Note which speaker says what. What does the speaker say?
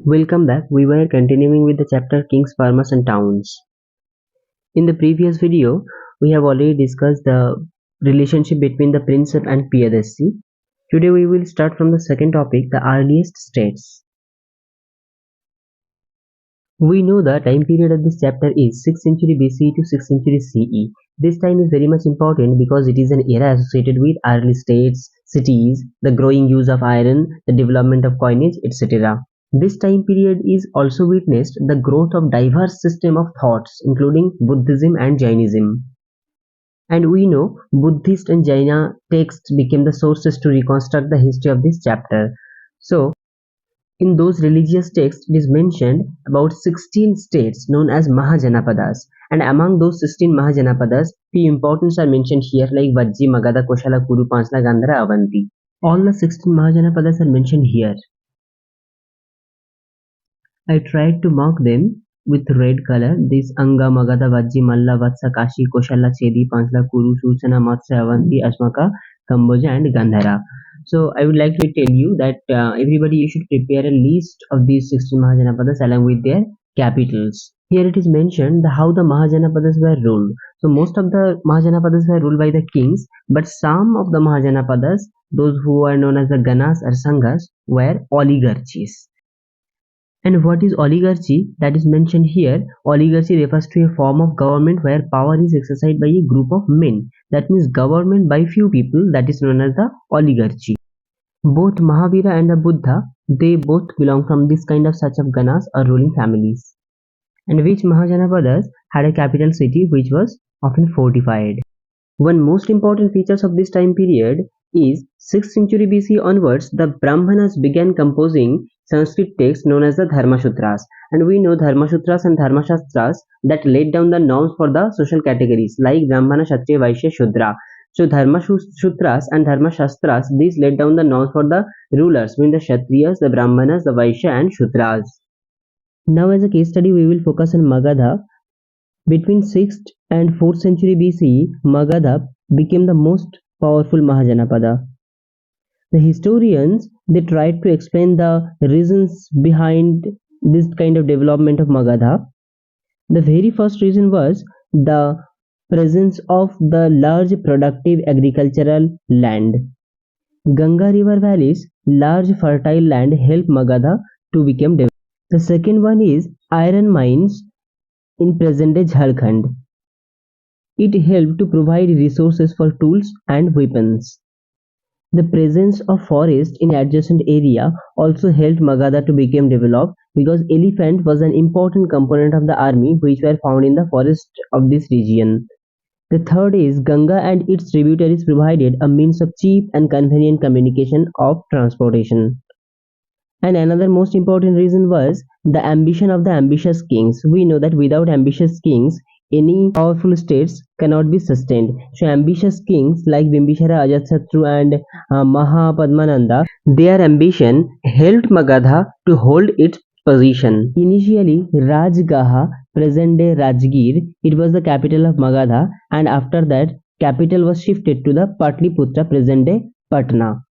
Speaker 1: Welcome back. We were continuing with the chapter Kings, Farmers and Towns. In the previous video, we have already discussed the relationship between the Princeps and Piyadasi. Today we will start from the second topic, the earliest states. We know the time period of this chapter is 6th century BCE to 6th century CE. This time is very much important because it is an era associated with early states, cities, the growing use of iron, the development of coinage, etc. This time period is also witnessed the growth of diverse system of thoughts including Buddhism and Jainism. And we know Buddhist and Jaina texts became the sources to reconstruct the history of this chapter. So, in those religious texts, it is mentioned about 16 states known as Mahajanapadas. And among those 16 Mahajanapadas, few importance are mentioned here like Vajji, Magadha, Koshala, Kuru, Panchla, Gandhara, Avanti. All the 16 Mahajanapadas are mentioned here. I tried to mark them with red color. This Anga, Magadha, Vajji, Malla, Vatsa, Kashi, Koshala, Chedi, Panchla, Kuru, Susana, Matsya, Avanti, Asmaka, Kamboja and Gandhara. So I would like to tell you that everybody you should prepare a list of these 16 Mahajanapadas along with their capitals. Here it is mentioned how the Mahajanapadas were ruled. So most of the Mahajanapadas were ruled by the kings, but some of the Mahajanapadas, those who are known as the Ganas or Sanghas, were oligarchies. And what is oligarchy? That is mentioned here. Oligarchy refers to a form of government where power is exercised by a group of men. That means government by few people, that is known as the oligarchy. Both Mahavira and the Buddha, they both belong from this kind of such of Ganas or ruling families. And which Mahajanapadas had a capital city which was often fortified. One most important features of this time period is 6th century BC onwards, the Brahmanas began composing Sanskrit texts known as the Dharma Sutras. And we know Dharma Sutras and Dharma Shastras that laid down the norms for the social categories like Brahmana, Kshatriya, Vaishya, Shudra. So Dharma Sutras and Dharma Shastras, these laid down the norms for the rulers, meaning the Kshatriyas, the Brahmanas, the Vaishya and Shudras. Now as a case study, we will focus on Magadha. Between 6th and 4th century BCE, Magadha became the most powerful Mahajanapada. The historians, they tried to explain the reasons behind this kind of development of Magadha. The very first reason was the presence of the large productive agricultural land. Ganga river valleys, large fertile land helped Magadha to become developed. The second one is iron mines in present-day Jharkhand. It helped to provide resources for tools and weapons. The presence of forest in adjacent area also helped Magadha to become developed because elephant was an important component of the army which were found in the forest of this region. The third is Ganga and its tributaries provided a means of cheap and convenient communication of transportation. And another most important reason was the ambition of the ambitious kings. We know that without ambitious kings, any powerful states cannot be sustained. So ambitious kings like Bimbisara, Ajatasattu and Mahapadmananda, their ambition helped Magadha to hold its position. Initially, Rajgaha, present-day Rajgir, it was the capital of Magadha, and after that, capital was shifted to the Patliputra, present-day Patna.